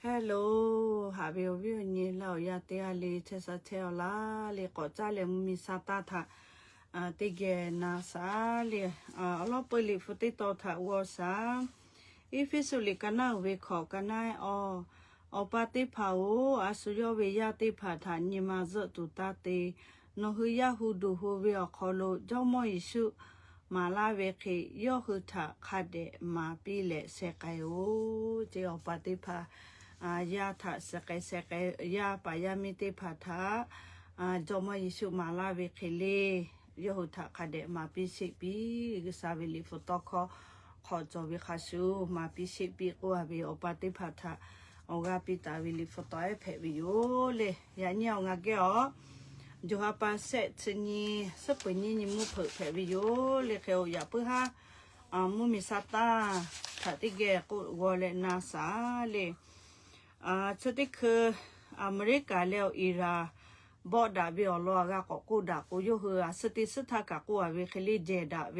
Hello หาเบลวิวนี่เราอยากเตียลีเทสเทลลาลีก็จะเลมีซาตาทาติเกนาซาลีเราไปลีฟุติโตทาวซาอีฟิสุลิกันนาเวขอกันนายอปาติภาโออาสุโยเวยาติภาฐานิมาซตุตาเตโนหุยาหุดูหุเวอคอโลจอมอิสุมาลาเวเคโยหุทาคาเดมาปีเลเซกายโอเจอปาติภายาทะสกายสกายยาปายามิติภาทาจอมยิสุมาลาเวเคเลโยหุทะคาเดมาปิสิปีกษาวิลิฟุตอขอจอวิคาสุมาปิสิปีกัวเวอปฏิภาทาออกาปิตาวิลิฟุตอเพวิโยเลยาเนียวงาเกอจูฮาปาเซชนีสปนีนิมุเพวิโยเลเคโอยาปะฮามุมิซาตาทะติเกกุวเลนาซาเลชุดที่คืออเมริกาแล้วอิราบอดาบิอลอกะกูดากูยูฮือสติสถากะกูเวคลีเจดาเว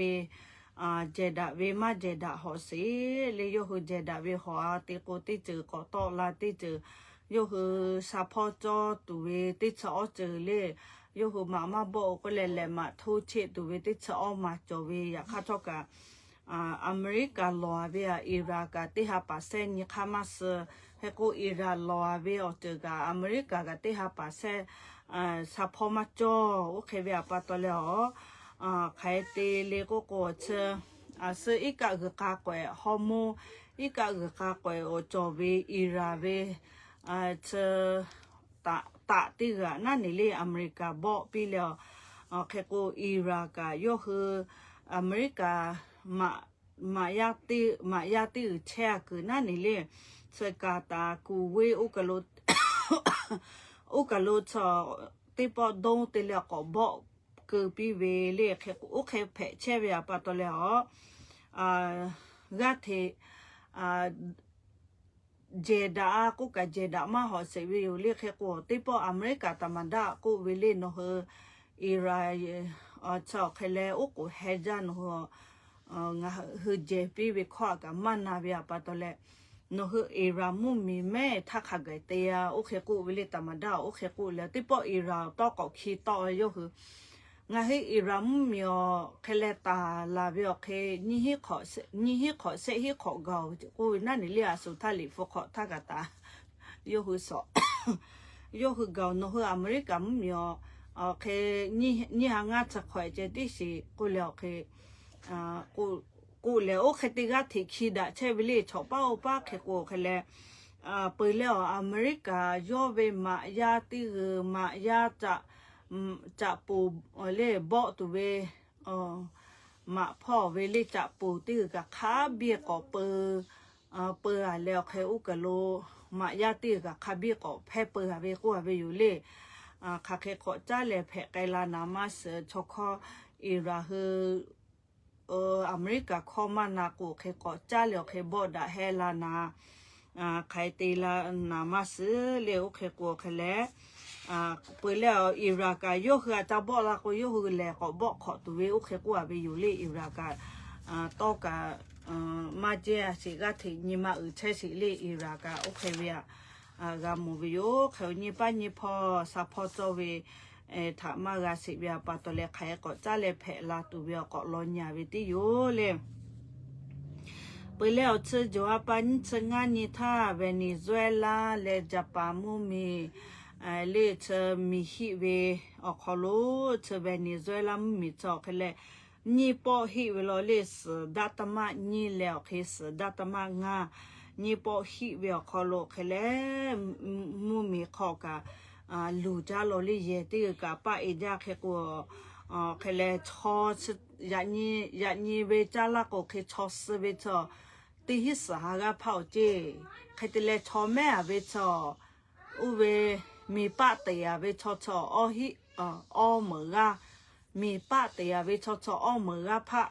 มาเจดาฮอซีเลยูฮือเจดาเวฮอติโกติจือกอตอลาติจือยูฮือซาพอจอตุเวติชอจือเลยูฮือมาบอกก็เลมาทูเชตุเวติชอมาจอเวอยากคาทอกะอเมริกาลอเวอิรากะติฮาปาเซนยคามาสเฮกูอิราลอเวอเจกาอเมริกากะติฮาปาเซซาพอมาจอโอเคเวปาตอเลอไคเตเลโกโกเชซอีกะกะกะกวยฮอโมอีกะกะกะกวยโอจอเวอิราเวเชตะติกะนั่นนี่เลอเมริกาบ่ปีแล้วเคกูอิรากะโยคืออเมริกามายาติแช่คือนั่นนี่เลยสกาตากูเวอุกะโลชอติปอดงติเลก็บอกคือปีเวเลเคโอเคเพเชเวียปาตอเลกะเทเจดากูกะเจดามาฮอเซวิเลเคกูติปออเมริกาตะมันดากูเวเลโนเฮอิราชอเคเลโอกูเฮจานโฮงาฮือเจปีวิขอกะมันนาเวียปาตอเลโนฮืออิรามุมีแม่ทักขะไกเตียโอเคกูวิลิตามาดาโอเคกูเลติปออิราตอกอคีตอโยฮืองาฮิอิรามุมีอเคเลตาลาเวียเคนิฮิขอเซฮิขอกาวกูนั่นนี่เลียสุทาลิฟขอทักกะตาโยฮือสอโยฮือกาวโนฮืออเมริกามุมีอเคนี่หางาจะขอยเจติสิกูเลเคกูเลยโอเคติกาที่คิดอะเชฟลี่ชอบป้าเคกูเคเลยไปแล้วอเมริกาโยเวมายาติมายาจะปูเล่บอกตัวเวมาพ่อเวลี่จะปูติกะขาเบียก็เปแล้วเคอุกะโลมายาติกะขาเบียก็แพ้เวกูเวอยู่เล่คาเคขอจ้าเลยแพ้ไกลานามาสชอคออิราฮืออเมริกาคอมานากูเคก็จ้าเหลียวเคบอดาเฮลานาไคตีลานามาสเลวเคกูเคเลเปิดแล้วอิรากาโยคือจะบอกละก็โยคือแลก็บอกขอตัวเวโอเคกูไปอยู่เลอิรากาตอกามาเจสิกาถินิมาเชสิเลอิรากาโอเคเวียกามูวิโอเขานี่ป้านี่พอซัพพอร์ตเวถ้ามากาสิเบียปาตเลไขก็จะเลเพลาตูเบียก็ลอนยาวิติโยเลยไปแล้วเชื่อจัวปันเชื่องานนิท่าเวเนซุเอลาเลญี่ปุ่นมุมีเลเชื่อมีฮิเวออกเขาลูเชื่อเวเนซุเอลามีจอกเลยนี่พอฮิเวลเลสดัตมานี่แล้วเคสดัตมางานี่พอฮิเวออกเขาลูเลยมุมีข้อกาลูจาโลลีเยติกะปะเอจาเคกูเคเลชอสยานีเวจาลาโกเคชอสเวชอติฮิสหากะเผาเจเคติเลชอแม่เวชออุเวมีปะเตยเวชออฮิอเหมือกะมีปะเตยเวชออเหมือกะพะ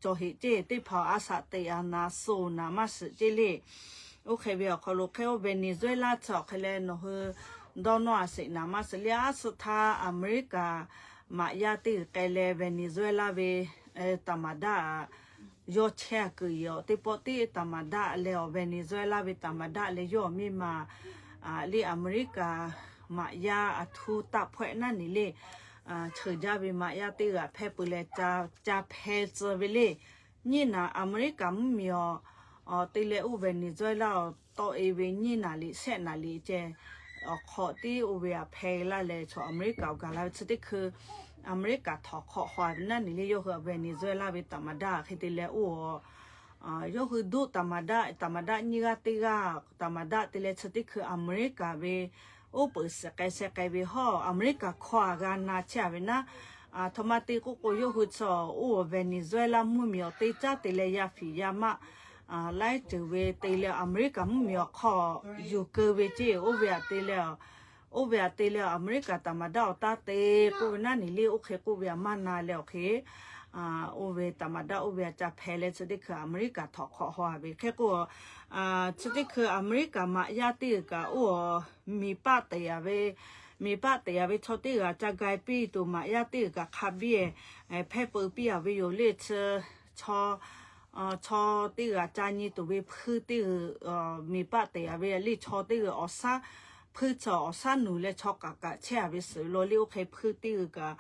จอหิเจติเผาอาสาเตยนาโซนามาสเจเลโอเคเวอคโลเคเวเนซุเอลาชอเคเลโนเฮดอนอสินามาสเลียสุทาอเมริกามายาติเกเลเวเนซุเอลาเวตามาดา yo che que yo te poti tamada le Venezuela ve tamada le yo mi ma li America ma ya athu ta phwe na ni le chja be ma ya te ga phe pu le cha phe zo be le ni na America mi yo te le u Venezuela to e be ni na li se na li je kho ti u be a phe la le cho America ga la chite khu America thọ khọ hwa na ni le yo ho Venezuela be tamada khite le o yo ho do tamada ni ga te ga tamada te le chite khu America be o pu se kai be ho America khwa ga na cha be na tomate ko yo ho cho o Venezuela mu mi o te cha te le ya fi ya ma lai tu we te le America mu mi o kho yu ke be che o be te le o be te le America tamada o ta te ko na ni le o khe ko be ma na le o khe o be tamada o be cha phele chde kha America tho kho hwa be khe ko chde kha America ma ya te ka o mi pa te ya be chote ga cha gai pi to ma ya te ka kha bi phe pu pi ya be yo le cho te ga cha ni to be phu te mi pa te ya be le cho te o sa phu cho sa nu le cho ka che be su lo le o khe phu te ga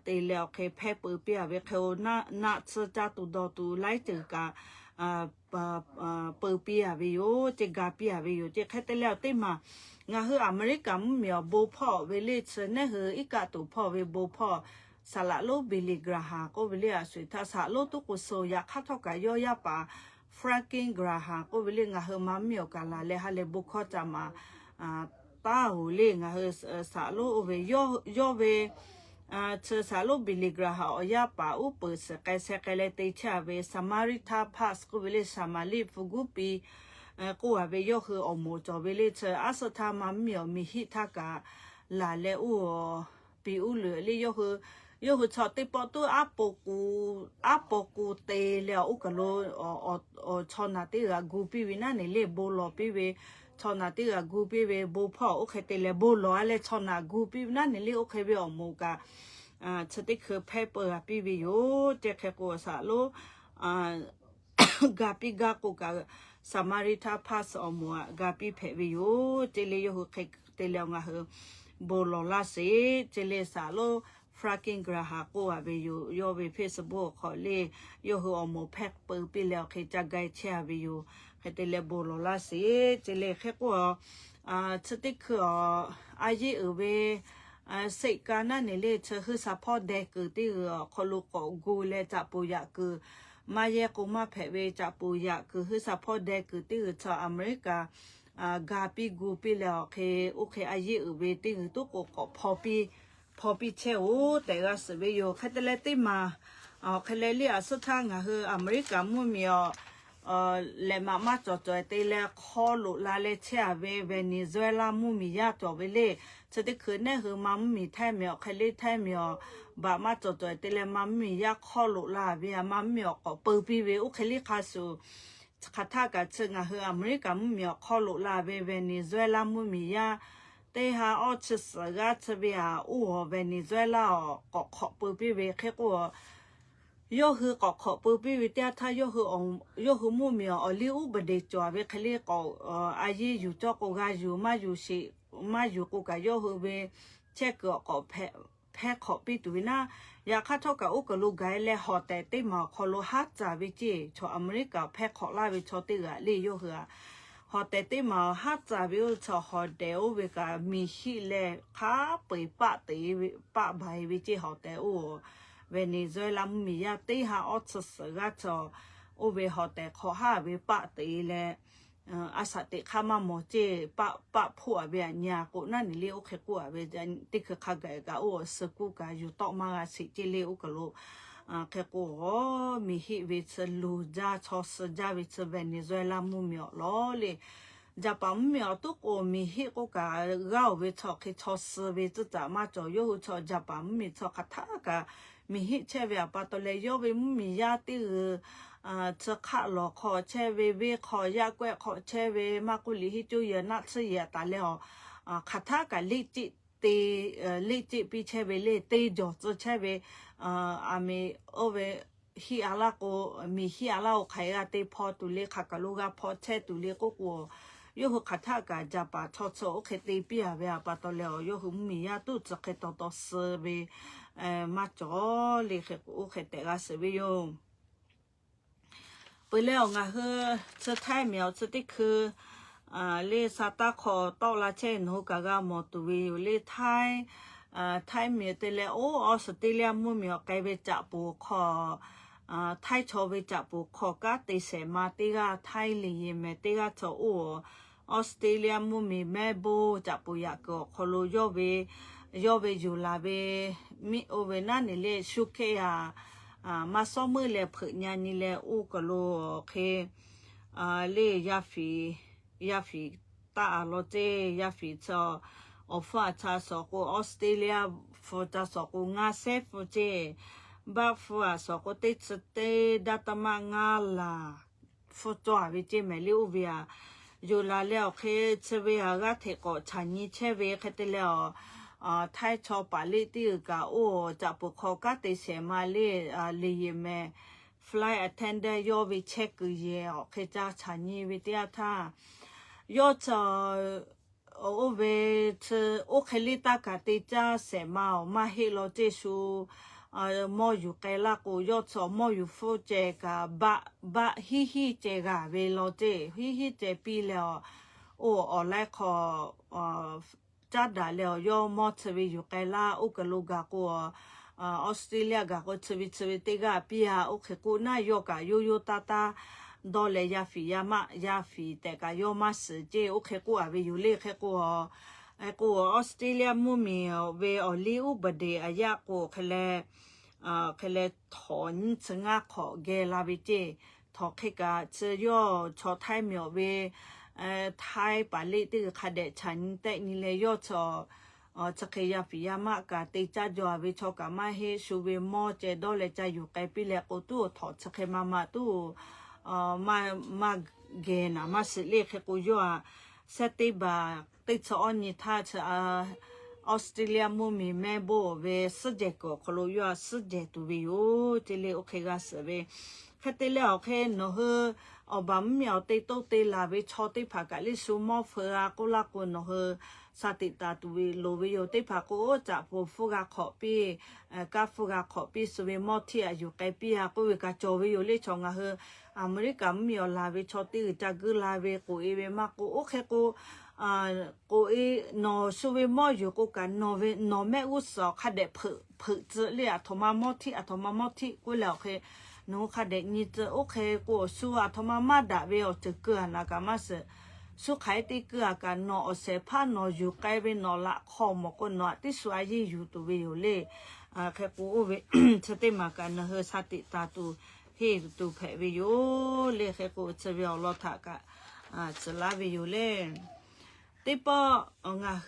te le o khe phe pu pi ya be kho na cha cha tu do tu lai te ka pu pi ya be yo che ga pi ya be yo che khe te le te ma nga hu America mi bo pho we le che ne hu ika tu pho we bo pho sala lo biligraha ko bile asui tha sa lo tu ko so ya kha tho ka yo ya pa fracking graha ko bile nga hu ma mi o ka la le ha le bu kho cha ma ta hu le nga hu sa lo we yo we che sa lo biligraha o ya pa u pu se ka le te cha we Samarita Pass ko bile samali fugupi ko wa be yo hu o mo cho bile che asatha ma mi o mi hi tha ka la le u pi u le yo hu cho te po tu apoku te le u ka lo o cho na te ga gu pi wi na ne le bo lo pi we cho na te ga gu pi we bo pho o khe te le bo lo ale cho na gu pi na ne le o khe be o mo ka chate khe paper pi wi yo te khe ko sa lo ga pi ga ko ka Samarita Pass o mo ga pi phe wi yo te le yo khe te le nga ho bo lo la se te le sa lo fracking graha ko abe yo be Facebook kho le yo ho mo phek pu pi le khe cha gai cha be yo khete le bo lo la se te le khe ko chte kho a ye be se ka na ne le che hu support de ku ti kho lu ko gu le cha pu ya ku ma ye ko ma phe be cha pu ya ku hu support de ku ti cha America ga pi gu pi le khe o khe a ye be ti tu ko pho pi che o te ga se be yo khate le ti ma khale li a sa tha nga hu America mu mi le ma cho te le kho lu la le che be Venezuela mu mi ya to be le che de khu ne hu ma mi thai mi khale thai mi ba ma cho te le ma mi ya kho lu la be ma mi ko pu pi be o khali kha su kha tha ka che nga hu America mu mi kho lu la be Venezuela mu mi ya te ha o che sa ga che be o Venezuela ko kho pu pi be khe ko yo hu ko kho pu pi wi ta tha yo hu mu mi o li u ba de cho be khale ko a ye yu cho ko ga yu ma yu shi ma yu ko ka yo hu be che ko phe kho pi tu na ya kha tho ka o ko lu ga le ho te ma kho lo ha cha bi chi cho America phe kho la bi cho te ga le yo hu ho te ma ha cha bi cho ho de o be ka mi hi le kha pai pa te pa bai bi chi ho te o Venezuela mi ya te ha o cha ga cho o be ho te kho ha bi pa te le asa te khama mo che pa phu a be nya ko na ni le o khe ko a be te kha ga o se ku ka yu to ma ga si che le o ka lo khe ko mi hi ve che lu ja cho se ja ve che Venezuela mu mi lo le ja pa mi to ko mi hi ko ka ga ve cho khe cho se ve che za ma cho yo cho ja pa mi cho kha tha ka mi hi che ve pa to le yo ve mi ya ti che kha lo kho che ve kho ya kwe kho che ve ma ku li hi chu ye na che ya ta le kha tha ka li chi te li chi pi che ve le te jo che ve a me o ve ฮีอาลาโกมีฮีอาลาไขอาเตพอตุเลขากะลูกาพอเชตุเลโกกัวยูหุคาทากาจาปาชอโซโอเคตีปีอาเวอาปาตอเลยูหุมียาตุจะเคตอตอเซเบมาจอเลเคโอเคเตกาเซเบโยไปแล้วงาเฮเซไทยเมียวเซติคือเลซาตาคอตอลาเชนโฮกากามอตุเวเลไทยไทยเมียเตเลโอออสเตรเลียมุเมียวไกเวจะปูคอไทยชอเวจะปูคอกาติเสมาติกาไทยลีเมติกาชอโอออสเตรเลียมุมีแม่โบจะปูยากคอโลโยเวอยู่ลาเวมิโอเวนานิเลชุเคยามาซ้อมือเลผึญานิเลอูกโลเคเลยาฟีตาโลเจยาฟีชออฟาชาสกุออสเตรเลียฟูจาสกุงาเซฟูเจบาฟัวสกุติสเตดัตมางาลาฟูจอวิเจเมลิอุเวียอยู่ลาแล้วเคเชเวียกาเทโกชันนิเชเวเคเตแล้วไทยชอปาลิติกาโอจะปุคอกาติเสมาลีเมflight attendant ยอวิเช็คเยอเคจาชันนิวิทยาทายอจโอเวทโอเคลิตากาติจาเสมามาเฮโลเจชูมออยู่ไกลากูยอดสอมออยู่ฟูเจกาบะฮิเจกาเวโลเจฮิเจปีแล้วโออไลคอจัดดาแล้วยอมอชวิอยู่ไกลาอุกลูกากูออสเตรเลียกาก็ชวิติกาปียโอเคกูนายกายูตาตาดอเลยยาฟีแต่กายอมาสเจโอเคกูอาเวอยู่เลเคกูกูออสเตรเลียมุมีเวอลิอุบเดอายะกูเคเลถอนสงาขอเกลาเวเจทอเคกาเชยอชอไทยเมียวเวไทยปาลิติคาเดชันแต่นี่เลยยอชอจะเคยาฟิยามากาติจาจอเวชอกามาเฮชูเวมอเจดอเลจะอยู่ไกปีเลกูตู้ถอดจะเคมาตู้มาเกนะมาสิเลเคกูยัวเซติบาติชอนิทาชออสเตรเลียมุมีแม่โบเวสเจโกคโลยัวสเจตุวิโอติเลโอเคกาสเวคติเลโอเคโนเฮอบามเมียวติโตติลาเวชอติภากาลิซูมอเฟอากุลากุโนเฮสติตาตุวิโลวิโยติภาโกจะปูฟุกาขอปีกาฟุกาขอปีสเวมอที่อยู่ไกปีอากุวิกาโจวิโยเลชงาเฮอเมริกามีอลาเวชอติจะกึลาเวกูเอเวมากูโอเคกูกูเอนอสเวมออยู่กูกันนอแม่อุสอคาเดผึเจเลียทมามอที่กูแล้วเคนูคาเดนี่เจโอเคกูสู้อะทมามาดาเวอจะเกือนะกามาเสสุขายติเกือกันนอเสพานออยู่ไกลเวนอละขอมก็นอติสวายอยู่ตัวเวอยู่เลยแค่กูเวสติมากันเฮสติตาตูเฮตูแผเวอยู่เลยแค่กูจะเวลลอทากะจะลาเวอยู่เลยติปองาเฮ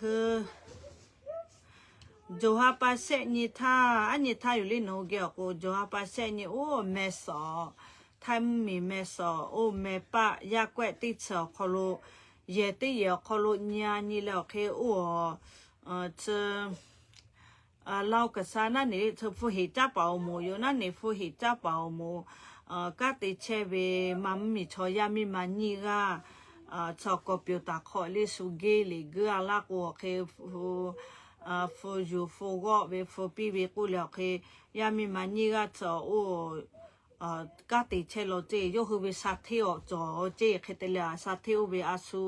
โจฮาปาเซนิทาอันนี้ทาอยู่เลยโนเกอกูโจฮาปาเซนิโอเมสอไทยมีเมสอโอเมปะยากแกวติเสอคอโลเยติเยคอโลญานี่แล้วเคโอจะเล่ากษานั่นนี่เธอฟูหิจ้าเป่าหมูอยู่นั่นนี่ฟูหิจ้าเป่าหมูก็ติเชเวมัมมีชอยามีมันนี่ก็ชอกเปียวตาขอลิสุเกลิเกอลากวเคฟูยูฟูก็เวฟูปีเวกูแล้วเคยามีมันนี่ก็จะโอก็ติเชโลเจยกเวสัตเทอจอเจเคเตลาสัตเทอเวอาซู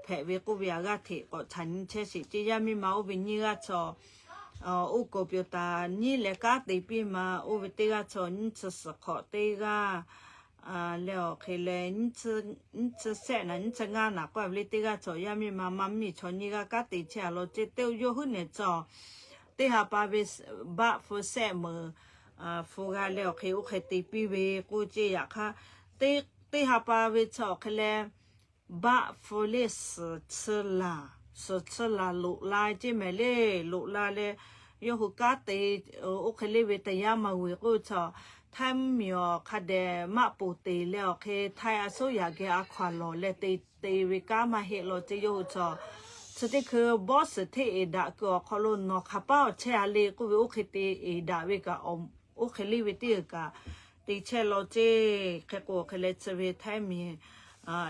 แผเวกูเวก็เทก็ฉันเชสิเจยามีมาโอเวนี่ก็จะอุกเปียวตานี่แหละก็ติปีมาโอเวเตก็จะนี่จะสกอเตก็แล้วเคเลนี่จะเสนะนี่จะงานนักกว่าเวเตก็จะยามีมามัมมี่ชนนี่ก็ติเชโลเจเตยกหุ่นเนี่ยจะเตหาปาเวบะฟูเสมฟูกาแล้วเคอุเคติปีเวกูเจียค่ะเตหาปาเวชอเคเลบะฟูเลสลาลุลาเจเมเลลุลาเลยกกาเตโอเคเลเวตยามาเวกูชอทำมีคาเดมาปูเตแล้วเคไทยอาสุยาเกอาควาโลเลเตเวกามาเฮโลเจโยชอสติคือบอสเทเอดาก็คอลนอคาป้าเชอาเลกูโอเคเตเอดาเวกาโอเคลีเวติกา ตีเชโลเจแค่กูเคเลเซเวไทมี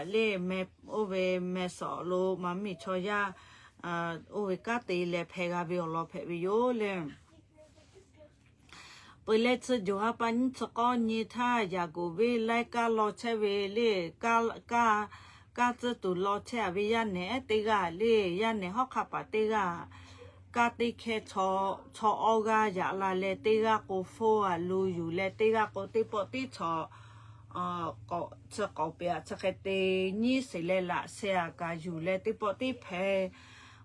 เลแมโอเวแมสอโลมามีชอยาโอเวกาตีเลเพกาบิโอโลเพบิโยเลปเลซจูฮาปันสกอนีท่ายากูเวไลกาโลเชเวเลกาจะตุโลเชเวยันเนติกาเลยันเนฮอกขับปะติกากาติเคชอออกายาลาเลติกาโกโฟอะลูอยู่เลติกาโกติปอติชอก็จะก็เปียจะแค่ตีนี่สิเลละเสียกาอยู่เลติปอติเพ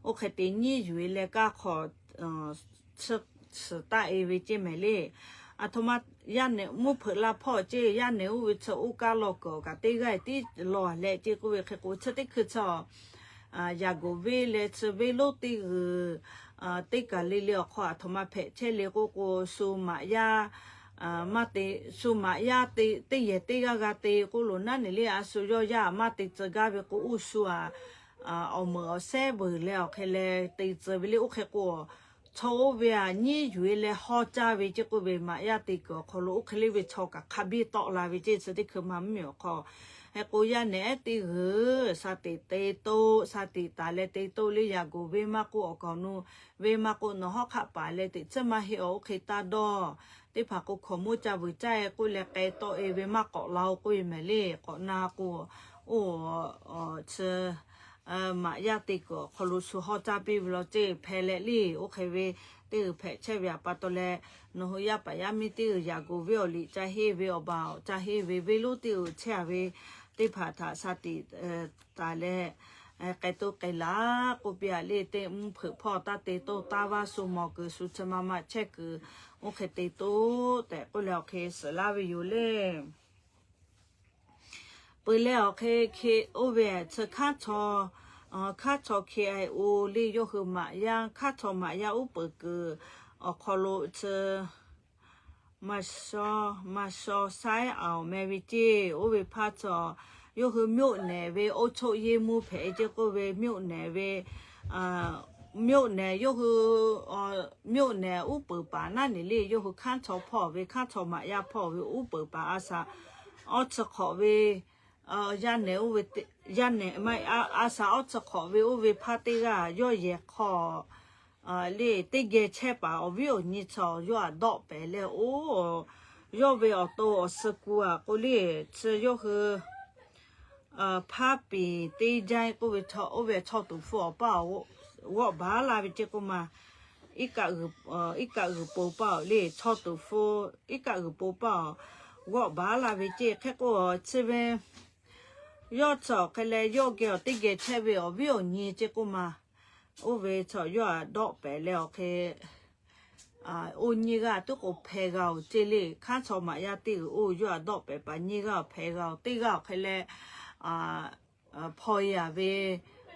โอเคตีนี่อยู่เลก็ขอสตาเอวิจิเมเลอะทมายันเนมุเพลาพ่อเจยันเนอุวิชอุกาโลโกกะติกาติรอเลเจกูเวเคกูชติคือชอยากูเวเลชเวโลติติกาลิเลขอทมาเพเชเลโกโกสุมายามาติสุมายาติเยติกากาติกุลุนันนี่เลอาสุโยยามาติจกาเวกูอุสุเอามือเซบแล้วเคเลติจเวลิโอเคโกโชเวนี่อยู่เลฮอจาเวจกูเวมายาติกขลุเคลิเวชกะคาบิตอลาเวเจสติคือมามิอขอให้กูยาเนติสติเตโตสติตาเลเตโตเลยยากูเวมากูออกนูเวมากูนฮอกขับปาเลติจะมาเฮโอเคตาดอติผากูขมูจะวิจัยกูเลเกโตเอเวมาเกาะเรากูเมเลเกาะนากูโอ้เชมายาติกขลุสุฮอจาบิวลเจเพเลลีโอเคเวติเพเชเวียปาโตเลนโหยาปยามิติยากูเวอลิจะเฮเวอบาวจะเฮเวเวลุติเชเวติผาทาสติตาเลไกตุไกลากูเปียเลเตมุผึพ่อตาเตโตตาวาสุมอกุสุชมามาเชกโอเคเตโตแต่กูแล้วเคสลาวิอยู่เลไปแล้วเคโอเวชค่าชอค่าชอเคไอโอลีโยคือมายาค่าชอมายาอุปกือคอโลเชมาชอไซเอาแมวิเจโอเวพาชอโยคือမြို့နယ်เวโอโชเยมูเพเจก็เวမြို့နယ်เวမြို့နယ်โยคือမြို့နယ်อุปปานั่นนี่เลยโยคือข้าชอพ่อเวข้าชอมายาพ่อเวอุปปาอาสาอจะขอเวยันเนอุเวยันเนไม่อาสาอจะขอเวอุเวพาติกาโยเยขอเลติเกเชปาวิโอนิชอโยดอกไปเลยโอ้โยเวอโตสกูอะกูเลเชโยคือพาปีตีใจกูเวชอโอเวชอตุฟอป้าวะบาลาวิเจกูมาอีกะปูป้าเลชอตุฟออีกะปูป้าวะบาลาวิเจแค่กูเชเวยอชอแค่เลยโยเกอติเกเชเวอวิโอนีเจกูมาโอเวชอโยดอกไปแล้วแค่โอนีกาตุกเพกาเจเลข้าชอมายาติโอโยดอกไปปานีกาเพกาติกาแค่เลยพอยาเว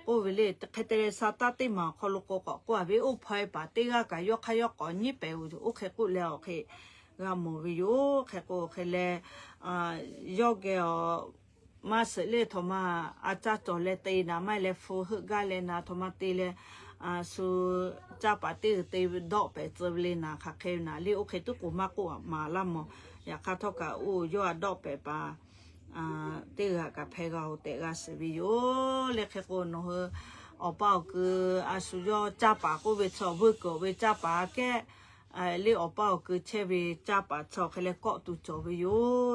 โอเวเลแค่เตเลซาตาติมาขลุกก็กว่าเวโอพอยปาติกากายกขยกก่อนนี่ไปโอเคกูแล้วแค่กามวิโยแค่กูแค่เลยโยเกอมาเสเลทมาอาจารย์จอเลตีนาไม่เลฟูฮึกาเลนาทมาตีเลสุจ้าปาติตีดอกไปเจอเลนาค่ะเคนาลีโอเคตุกุมากูมาละมอยากข้าทอกะอูโยดอกไปปาตีกับเพกาเตกาสวิโยเลเคโกโนเฮอปาคืออาสุโยจ้าปากูเวชอบกเวจ้าปาแกเลอปาคือเชเวจ้าปาชอเคเลก็ตุจอวิโย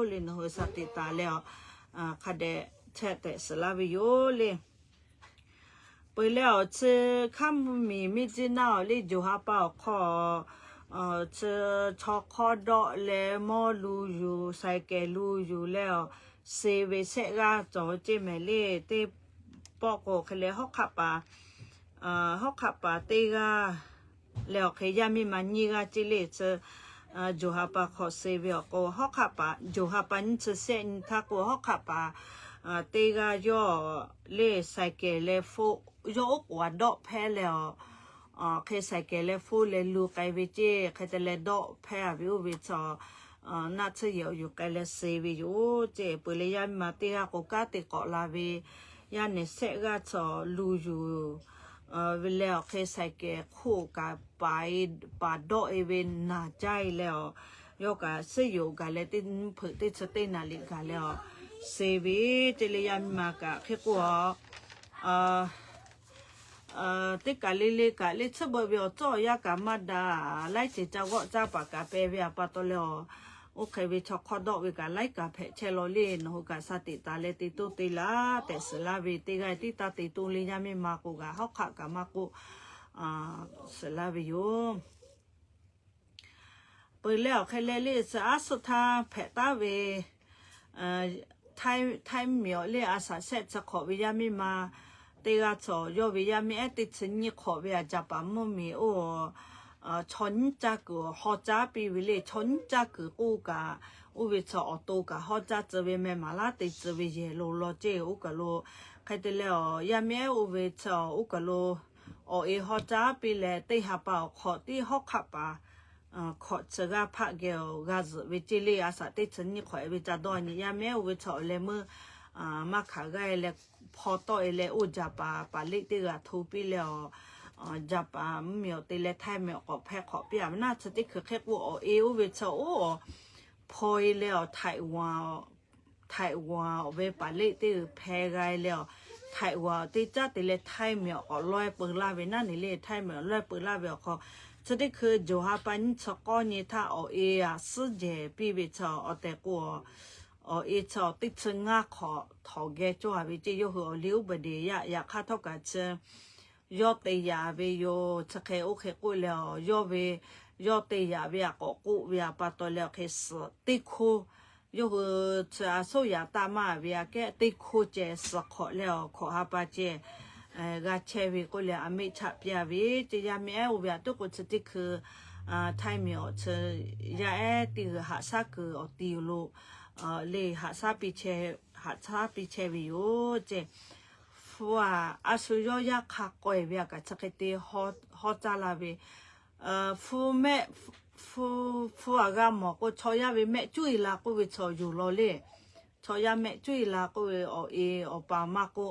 เลโนเฮสติตาแล้วคาเดเชเตสลาวิโยเลไปแล้วเชคำมีจินาเลจูฮาปาขอเชชอคอดอเลมอลูอยู่ไซเกลูอยู่แล้วเซเวเซกาจอเจเมเลเตปอกโกเคเลฮอกขับปาเตกาแล้วเคยามีมันนีกาจิเลเชจูฮาปาขอเซเวโกฮอกขับปาจูฮาปานิเชเซนทาโกฮอกขับปาเตกาโยเลไซเกเลโฟโยกว่าดอกแพ้แล้วเคยไซเกเลโฟเลลูไกเวเจเคยจะเลดอกแพ้วิววิชน่าเชื่ออยู่ไกลเซวิโอเจเปเลยยันมาเตียก็กาติเกาะลาเวยันเนเซกาจอลูอยู่เวลาเคยใส่แกคู่กับไปปาดอเอเวนน่าใจแล้ว โยกะสิอยู่กะเลติผึติสตินาลิกะแล้วเซวิเจริยามมากะคือกัวติกะลิกะลิชบ่เบียวจ่อยากะมาดาไล่สิจะก็จะปากะเปเวียปะตอลอโอเควิชคอดอกวิกะไล่กะเพเชโลลีนโหกะสติตาเลติตุติลาแต่สลาวิติกะติตาติตุลิยามิมากุกะฮอกขะกะมากุสลาวิโยไปแล้วแค่เลลิสอาสุธาเพตาเวไทยเหมียวเลอาสาเซจะขอวิยามิมาเตกะจอยวิยามิเอติชนิขอเวียจับปะมุมีโอชนจักฮอจาปีวิเลชนจักกูกะอุวิชอโตกะฮอจาจะเวเมมาลาติจะเวเยโลโลเจอุกะโลใครแต่แล้วยามีอุวิชอุกะโลโอเอฮอจาปีเลติหาปาขอติฮอกขับปาขอจะกะพะเกลกาซวิจิลีอาสาติชนิขอวิจาดอนี่ยามีอุวิชเลมือมาขากายเลพอต่อเลอุจับปาลิติกะทูปีแล้วจับเหมียวตีเลไทยเหมียวก็แพ้ขอเปียมันน่าจะติคือแค่กูเอวเวชโอพอยแล้วไทยวาเวปาลิติแพ้ไกแล้วไทยวาติจ้าตีเลไทยเหมียวก็ลอยปืนลาเวนั่นนี่เลไทยเหมียวลอยปืนลาเวก็จะติคือโจฮาปันสกอนี่ถ้าเอสุเจปีเวชแต่กูเอชติดงาขอถอแกจ้าวิจิโยหัวลิ้วบดีอยากค่าเท่ากับเชยอดเตียเวโยชะเคโอเคกุแล้วยอเวยอดเตียเวียก็กุเวียปะตอแล้วเคสติคูยอจะสู้ยาตามาเวียแกติคูเจสขอแล้วขอหาปาเจกาเชวิกุแล้วอเมชับยาวิจะยามีเอวเวียตุกุสติคือไทยมีอเชยาติหาซักอติโลเลหาซาปิเชวิโยเจฟัวอาสุโยยาคักก้อยเวียกะจักเตฮอจาลาเวฟูอากามก็ชอยาเวแม่จุยลาก็เวชอยู่โลเลชอยาแม่จุยลาก็เวอปามาก็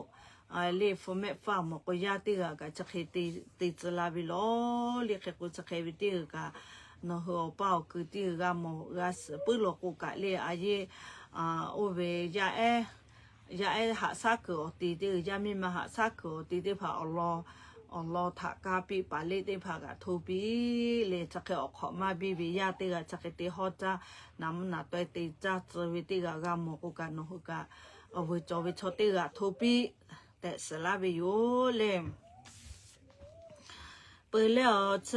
เลฟูแม่ฟามก็ยาติกะจักติจลาวิโลเลกะก็จักวิติกะนอหัวเป้าคือติกะมกะสปุโลกุกะเลอาเยโอเวยาหาซักตียามีมาหาซักตีพาอัลลอฮ์ถักกาปีปาเลติพากะทูปีเลจักอขอมาบียาติกะจักติฮอจานำนาตัวติจักวิติกะกามกุกะนหุกะอวิจวิชติกะทูปีแต่สลาวิโยเลเปิดแล้วเช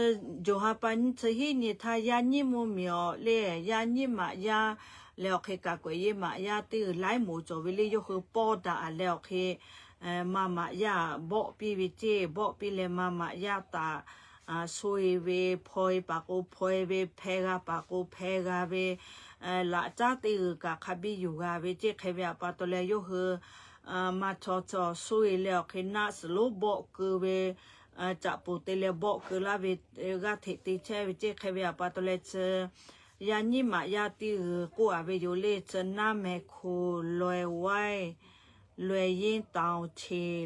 โจฮาปันเชหินิทายานิมุมิโอเลยานิมายาแล้วเคกะกวยมายาติหลายหมู่จวิลิโยคือปอดาแล้วเคมามายาบ่ปีวิเจบ่ปีเลมามายาตาซุยเวพอยปากูพอยเวเพกาปากูเพกาเวละจาติกะคบิอยู่กาเวเจเคเวียปาตเลโยคือมาชอซุยแล้วเคนัสโลบ่คือเวจะปูเตเลบ่คือลาเวกะเทติเชเวเจเคเวียปาตเลเชยานิมายาติกูอาเวโยเลจนาเมคูลอยไว้ลอยยินตาวเช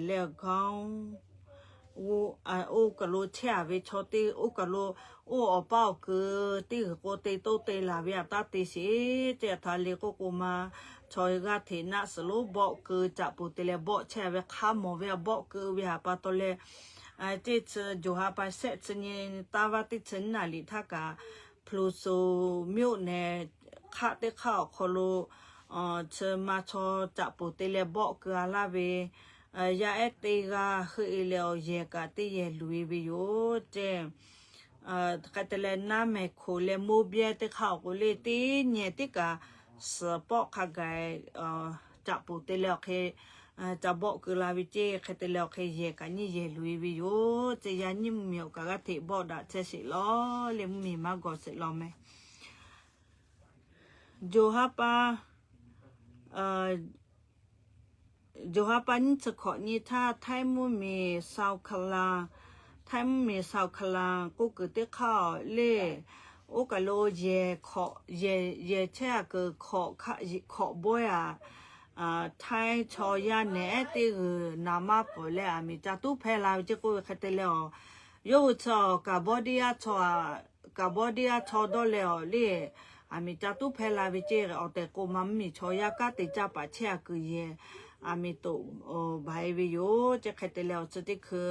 เลกองอูกะโลเชอาเวชอติอูกะโลอูอเป้าคือติโกเตโตเตลาเวียตาติสิเจทาเลโกกูมาชอยกะเทนะสโลบ่คือจะปูเตเลบ่เชเวคาโมเวบ่คือเวียปาตเลเจโจฮาปาเซชนีตาวาติชนาลิทากาพลูโซมิวเนคาเตข้าวโคโลเชมาชอจับปูเตเลบอกเกลาลาเวยาเอติกาคือเลียวเยกาติเยลุยวิโยเจกาเตเลนาเมโคเลมูเบียเตข้าวโคเลติเนติกาสปอกขากายจับปูเตเลเคจะบอกคือลาวิเจเคเตเลเคเยกานี่เยลุยวิโยเจยานิมเมียวกะเทบอกดาเชสิลอเลมีมากอสิลอเมโจฮาปาโจฮาปันจะขอนิท่าไทมุมีสาวคลาไทมุมีสาวคลากูเกิดข้าวเล่โอกะโลเยขอเยเช่ก็ขอบ่อยไทยชอยาเนตินามาปเลอามิจาตุเพลาจะกูคเตเลโยชอกาบอดียาชอดอเลเล มีจาตุเพลาวิเจเอาแต่โกมัมมีชอยากาติจาปะเชะคือเยมีตุบายวิโยจะใครแต่แล้วจะได้คือ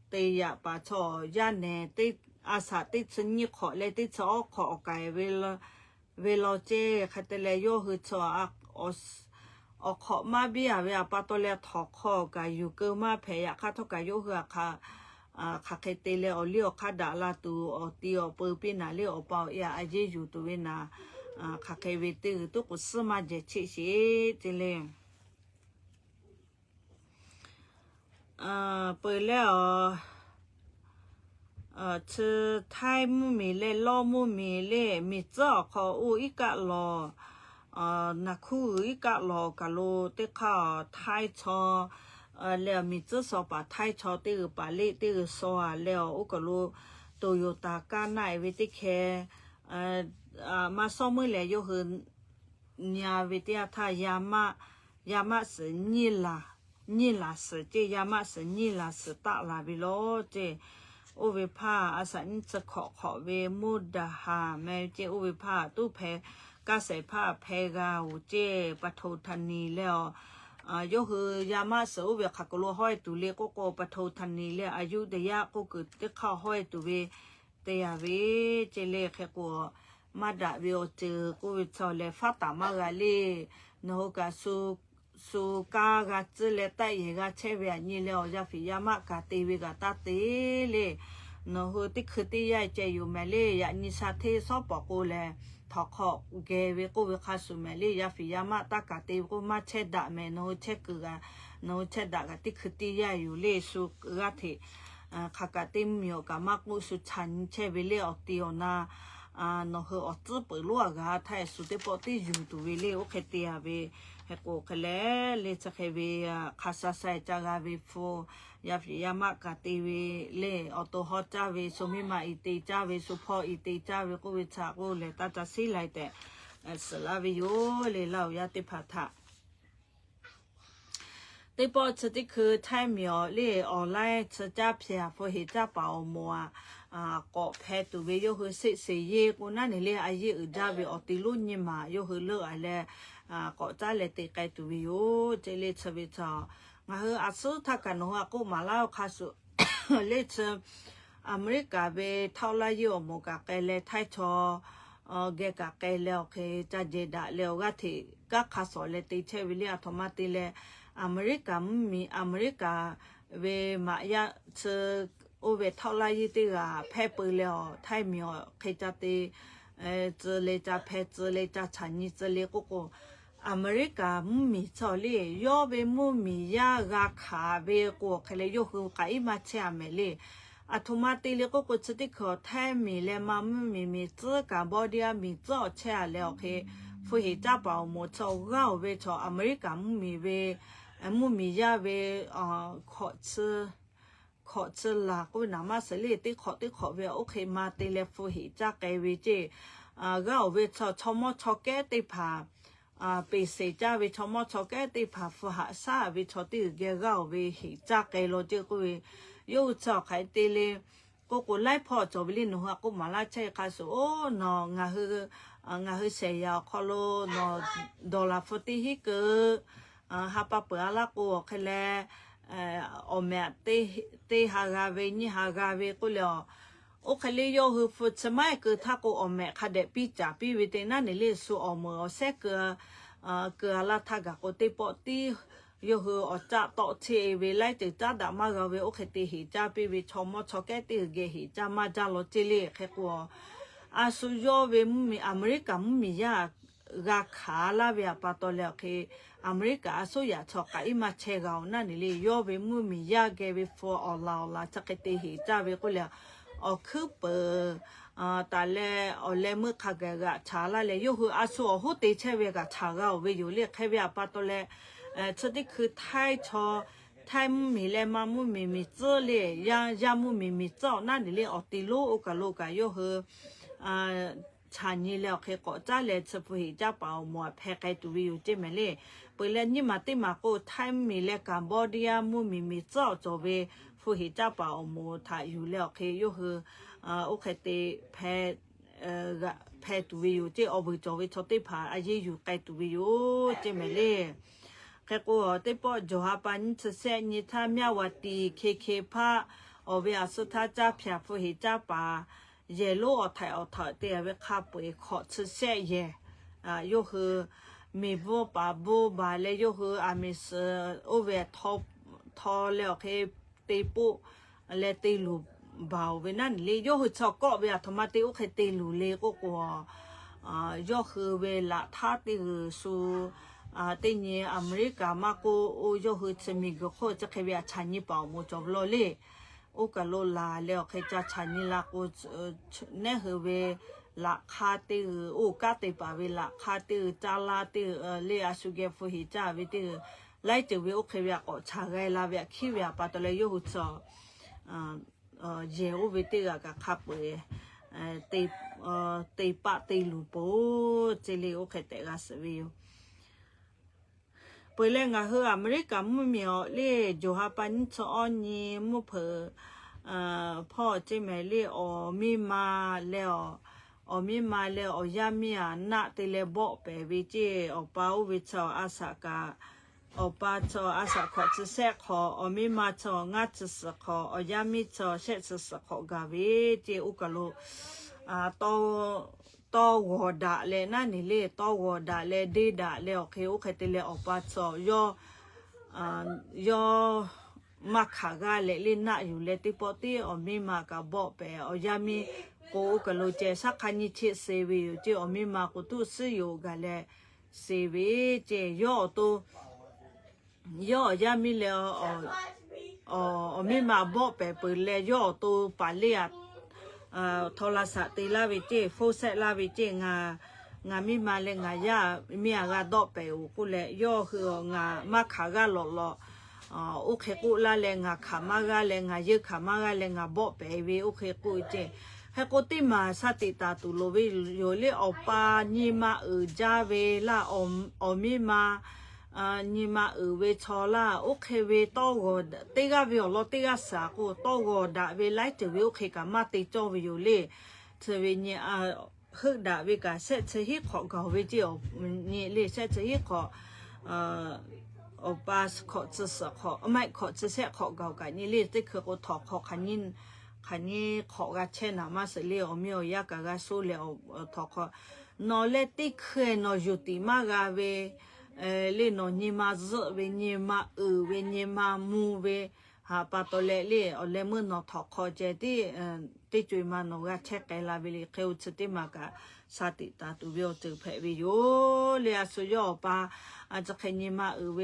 เตยปะชอยาแนติอาสาติสนิขอเลยติชอขอไกเวลาเจใครแต่แล้วโยคือชอขอมาเบียเวลาปะตอเลทอขอกาอยู่เกมาเพยะคาทกาโยคือค่ะเคเตเลอเลียวคาดาลาตูตีอเปปินาเลียวเปาเออาเจอยู่ตัวเวนาเคเวตือตุกุสมาเจชิชิเจเลเปิดแล้วชื่อไทยมุมีเลลอมุมีเลมีเจ้าขออีกะลอนักคู่อีกะลอกะโลเตข้าไทยชอแล้วมีเจ้าสอบปะไทยชอติปะเลติสอแล้วอุกะโลโตโยต้ากาไนวิติแคมาซ้อมมือแล้วอยู่หืนญาวิทยาทายามะสนี่ล่ะสเจยามะสนี่ล่ะสตะลาบิโลเจโอเวพาอาศัยจะขอเวมุดาหาแม่เจโอเวพาตู้แพกาใส่ผ้าแพกาวเจปะโททันนีแล้วยกคือยามะเสอเวขักโลห้อยตุเลโกโกปะโททันนีแล้วอายุเดียก็เกิดจะเข้าห้อยตุเวเตียเวเจเลแค่กัวมาดาเวอเจอกูวิชอเลฟาตามากาเลโนกาสุกากาเจเลตายกาเชเวนี่แล้วยาฟิยามะกาเตเวกาตาเตเลโนโหติคติยายเจอยู่แมเลยานิสาเทซอปโกเลทอขอเกเวกูเวคาสุแมลียาฟิยามะตากาเตกูมาเชดะแมโนเชกกะโนเชดะกะติคติยาอยู่เลสุกะเทคากาติมิโอกะมักมุสุชันเชเวเลอติโอนาโนเฮออจุเปลัวกะไทสุเตปอติอยู่ตุเวเลโอเคเตียเวเฮโกเคเลเลจะเคเวคาซาไซจากาเวโฟยาฟิยามะกาติเวเลออโตฮอจาเวสุมิมาอิติจาเวสุพออิติจาเวกูวิชากูเลตาจะสิไลแต่สลาวิโยเลลาวยาติพัทะติปอชติคือไทยเมียวเลออนไลน์จะจับเสียฟหิจับเป่ามัวก็แพ้ตัวเวโยคือเสียกูนั่นนี่เลอายุจับเวอติลุนยิมาโยคือเลืออะไรก็จะเลติไกตัวเวโยเจเลชเวชางาอาสุทักกันหัวกูมาเล่าคาสุเลชอเมริกาเวเท่าไรโยมกะเกเลไทยชอเกกะเกเลโอเคจะเจดาเลวกะที่กะคาสอเลติเชวิลีอัตมาติเลอเมริกามีอเมริกาเวมายาเชโอเวเท่าไรยี่ติกาแพ้ปืนแล้วไทยมีเคจะติเจเลจะแพ้เจเลจะฉันนี่เจเลโกโกอเมริกามีชอลียอเวมุมียากาขาเวโกเคเลยโยคือไกมาเชอเมลีอัตมาติเลโกโกชติขอไทยมีเลมามีเจอกาบอดียมีเจาะเชอแล้วเคฟูหิจับเอาหมดชอเก้าเวชออเมริกามีเวมุมียาเวขอเจลากูนามาเสลีติขอเวโอเคมาติเลฟูหิจักไกเวเจก็เวชอชอมอชอแกติพาเปเซจาเวชอมอชอแกติพาฟูหาซาเวชอติเกก็เวหิจักไกโลเจกูเวยูชอไขติเลกูไล่พอจบลินหัวกูมาลาเชคาสุโอ้นองาฮือเสียคอโลนอดอลลาร์40ฮิกฮาปะเปอลากูเคเลอเมเตฮากาเวนี่ฮากาเวกูเลโอเคเลยโยฮือฟุตสมัยคือถ้ากูอเมคาเดปีจ่าปีวิเตนั่นนี่เลยสูอเมอเสกเกลาทากากูเตปอตีโยฮืออจ่าต่อเชเวไลติจ่าดามากาเวโอเคเตหิจ่าปีวิชอมอชอแกติเกหิจ่ามาจ่าโลเจเลแค่กูอาสุโยเวมีอเมริกามียากาขาลาเวียปาตอเลเคอเมริกาสุยาชอกอิมาเชกาวนั่นนี่โยเวมุมียาเกเวฟออลาวลาจักเตหิจ่าเวกุเลอคือเปตาเลอเลมือคากะชาลาเลโยฮืออาสุโหเตเชเวกะชากาวเวอยู่เลแค่เวียปาตอเลชดิคือไทยชอไทยมีเลมามุมีเจเลยามุมีเจ้านั่นนี่อติโลโอกาโลกาโยฮือชานี่แล้วเคก็จะเลสฟุหิจะเป่าหมวดแพ้ไกตัววิวเจมเลเปิดเล่นนี่มาติมาโกไทยมีเลกัมพูชามุมีเจ้าจบฟุหิจะเป่าหมวดถ่ายอยู่แล้วเคโยคือโอเคเตแพ้ แพตุวิวเจอบจวิทติผาอายุอยู่ไกตุวิวเจเมเลแค่ก็เตปอจหาปันจะเสนิทามยาวตีเคพาอเวอสุทาจาพยาฟุหิจาปาเยโลอไทยอไทยเตเวคาปุยขอจะเสเยโยคือมีบัวปาบัวบาเลโยคืออามิสโอเวทอแล้วเคตีปุเลตีลูบาวเวนั่นเลยโยคือชอกก็เวทมาตีโอเคตีลูเลก็กว่าโยคือเวลาท่าตีสูตีนี้อเมริกามากูโยคือจะมีก็เขาจะเคยชันยี่ป่าวมูจบโลเลโอกาโลลาแล้วเคยจะชันยี่ละกูเนี่ยคือเวละคาตีโอกาตีป่าเวละคาตีจาลาตีเลียสุเกฟุหิจาเวตีไล่จะเวโอเคเวก็ชาไกลาเวขี้เวปัตตเลยโยคือชเยโอเวตีก็ขับเวตีปะตีลูโปเจลีโอเคเตกัสวิวเปิดแรงก็คืออเมริกามุ่งมีเล่จูฮาปันชอนนี่มุ่งเผพ่อเจแม่เล่อมีมาแล้วมีมาแล้วยามีนาเตเลบอกไปวิจิป้าวิชาอาสากาป้าชออาสาขอจะแทรกขอมีมาชองาจะสักขอยามีชอเช็ดสักขอกาวิจิอุกโลตอวอดาเลนั่นนี่เลตอวอดาเลดีดาเลโอเคโอเคเตเลออกปัสยอมาขากาเลลินะอยู่เลติปอตีอมีมากาบอกไปยามีโกกโลเจสักคันนิเชเซวิเจอมีมากุตุสโยกาเลเซวิเจยอตัวยามีเลมีมาบอกไปเปิดเลยยอตัวปาเลียโทรศัพท์ตีลาวิจิโฟเซลาวิจิงามีมาเลงายามีอากาดอกไปกูเลยย่อคืองามาขากาหล่อโอเคกูลาเลงาขามากาเลงาเยอะขามากาเลงาบอกไปวิโอเคกูเจให้กูติมาสติตาตุโลวิโยเลอปานีมาจาเวลาอมีมานี่มาเวชอลาโอเคเวโตโกเตกาวิโอโลเตกาสาโกโตโกดาเวไลต์วิโอเคกามาติจอวิโอเลเทเวนี่ฮึดาเวกาเซตฮิขอกาเวจิโอนี่เลเซตฮิขอปาสขอจะสขอไม่ขอจะเซขอกากานี่เลติคือโกถอกขอคันนี้ขอกาเชนามาสเลอมีโอยากากาสูเลอถอกนอเลติเคนอยุติมากาเวเลนอนิมาซเวนิมาเวนิมามูเวหาปาตเลเลอเลมือนอทอคอเจติจุยมานอกาเช็คไกลาเวเลเคอุสติมากาสาติตาตุเวอจือเพวิโยเลอสุยอปาอาจจะเคนิมาเว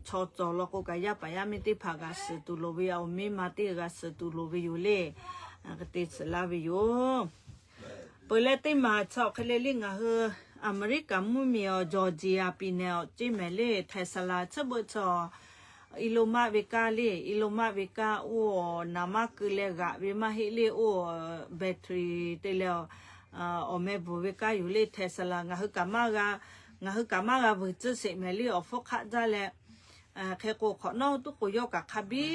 ชอจอลโกกายาปายามิติภากาสตุโลเวอมีมาติกาสตุโลเวโยเลกติสลาเวโยเปเลติมาชอเคเลลิงาเฮอเมริกามุ่งมีจอร์เจียปีเนลจิเมเลเทสลาชบชอิโลมาเวกาเลอิโลมาเวกาโอนามาคุเลกาเวมาฮิเลโอแบตเตอรี่เตเลอเมบเวกาอยู่เลเทสลางาฮึกามากาวิจุเสเมลีอฟกะจาเลเคโกขอนอตุโกโยกะคาบี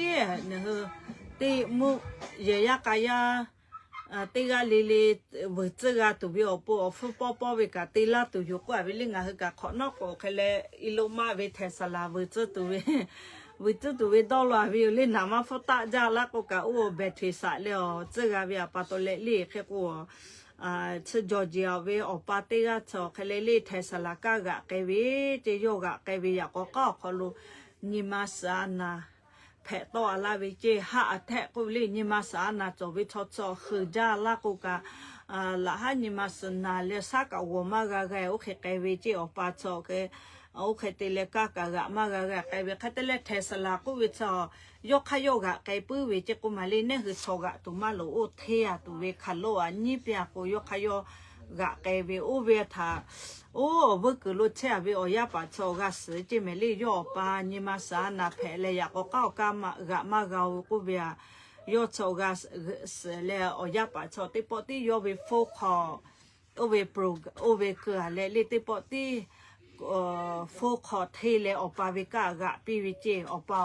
เนฮติมุเยยากายาตีกาลีวิจกาตุบิโอปอฟุปอเวกาตีลาตุยุกว่าวิลิงาฮึกะขอนอกเคเลอิโลมาเวเทสลาวิจตุเวดอลลาวิลินามาฟตาจาลาโกกาโอแบตเตอรี่สะเลอจกาเวปาโตเลลีเคโกชจอร์เจียเวอปาติกาชอเคเลลีเทสลากากะเกวิเจโยกะเกวิยาโกก็ขอลูนิมาสานาแพะต่อลาวิเจหาแทะกุลีนิมาสานาจวิทอจอคือจาลากุกาละหานิมาสนาเลสักอวมากาเกโอเคเกวิเจอปาจอเกโอเคเตเลกากะมากาเกเกวิคัตเลเทสลากุวิจอยกขยกะเกปุวิเจกุมาลีเนคือชกะตุมาโลโอเทียตุเวคาโลอันนี้เปียกุยกขยกะเกวิโอเวทาโอ้บุกลุเชอวิโอยาปะชอกะสจิเมลีโยปานิมาสานาเพเลยยาก็ก้าวกามากะมากาวกุเบียโยชอกะสเลโอยาปะชอติปอติโยวิโฟคอโอเวโปรโอเวเกเลลิติปอติโฟคอเทเลอปาวิกากะปิวิเจอปา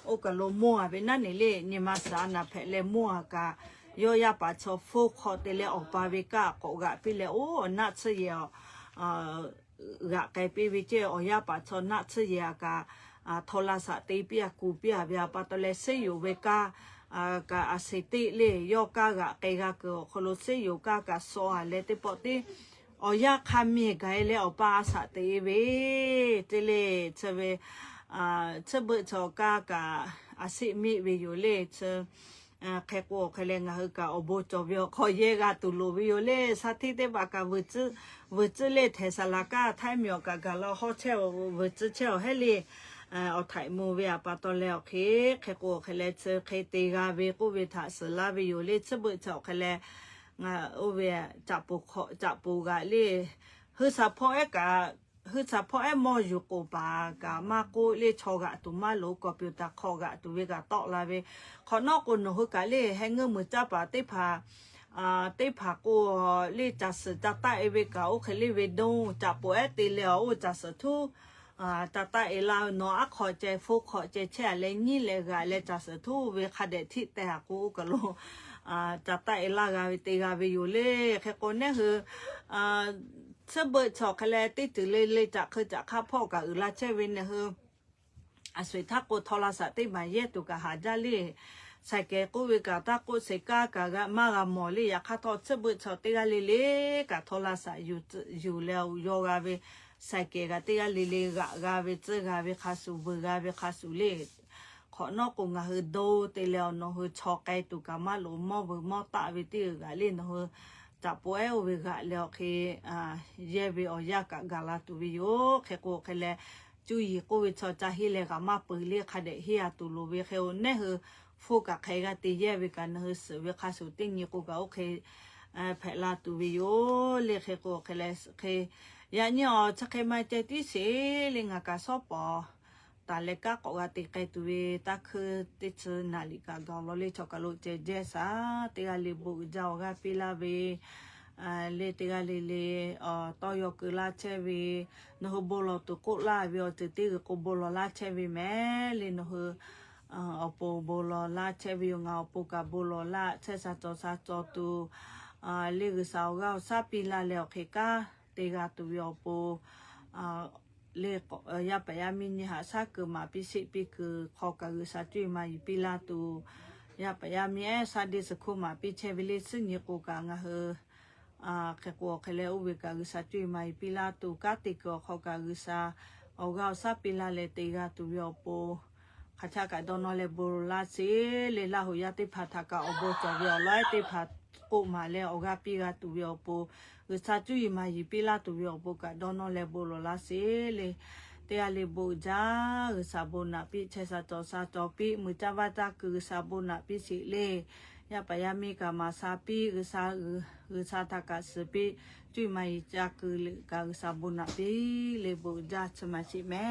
โอกะโลมัวเวนั่นนี่เลนิมาสานาเพเลมัวกะ yo ya pa cho fo kho te le o pa ve ka ko ga pi le o na che ya ga kai pi vi che o ya pa cho na che ya ka thola sa te pi ku pi ya pa to le se yo ve ka ka asete le yo ka ga kai ga ko kholo se yo ka so a le te po te o ya kha mi ga le o pa sa te ve te le che ve che bu cho ka asi mi ve yo le che ke ko khale nga ka obo cho vyo kho ye ga tu lo vyo le sa thi te ba ka vu chu le the sa la ka thai myo ka lo ho che vu chu che he le o thai mo ve pa to le ke ko khale che ke te ga ve ko ve tha sa la ve yo le che bu cho khale nga o ve cha pu ga le hu sa pho e ka hu sa pho e mo yu ko ba ka ma ko le cho ga tu ma lo ko pu ta kho ga tu ve ga to la ve kho no ko no hu ka le he nge mu cha pa te pha ko le cha se ta ta e ve ka o khale ve do cha po e te le o cha se thu ta e la no a kho che fo kho che che le ni le ga le cha se thu ve kha de thi te ha ko ka lo ta e la ga te ga ve yo le khe ko ne hu se bu cho khale te tu le cha kha cha kha pho ka u la che ve ne hu a swe tha ko thola sa te ma ye tu ka ha ja le sai ke ko ve ka ta ko se ka ga ma ga mo le ya kha tho se bu cho te ga le ka thola sa yu le yo ga ve sai ke ga te ga le ga ve che ga ve kha su bu ga ve kha su le kho no ko nga hu do te le no hu cho kai tu ka ma lo mo bu mo ta ve te ga le no hu ta po e o ve ga le ke ye ve o ya ka ga la tu vi yo ke ko ke le chu yi ko ve cho cha hi le ga ma pu le kha de hi a tu lo ve ke o ne hu fo ka khai ga te ye ve ka no hu se ve kha su ting ni ko ga o ke phe la tu vi yo le ke ko ke le ke ya ni o cha ke mai te ti se le nga ka so po ta le ka ko ga te kai tu ve ta khu te chu na li ka ga lo le cho ka lo je sa te ga le bu ja ga pi la ve le te ga le to yo ku la che ve no ho bo lo to ko la ve o te ko bo lo la che ve me le no ho opo bo lo la che ve nga opo ka bo lo la che sa to tu le ga sa ga sa pi la le o ke ka te ga tu yo po le ya pa ya min ni ha sa ku ma pi si pi ku kho ka gu sa tui ma pi la tu ya pa ya mi e sa de sa khu ma pi che ve le su ni ko ka nga he ke ko ke le u ve ka gu sa tui ma pi la tu ka ti ko kho ka gu sa o ga sa pi la le te ga tu yo po kha cha ka do no le bo la se le la ho ya te pha tha ka o bo cho yo la te pha ko ma le o ga pi ga tu yo po gu sa tui ma pi la tu yo po ka do no le bo lo la se le te ale bo ja gu sa bo na pi che sa to pi mu cha wa ta gu sa bo na pi si le ya pa ya mi ka ma sa pi gu sa ta ka se pi tui ma ja gu ka gu sa bo na pi le bo ja cha ma si me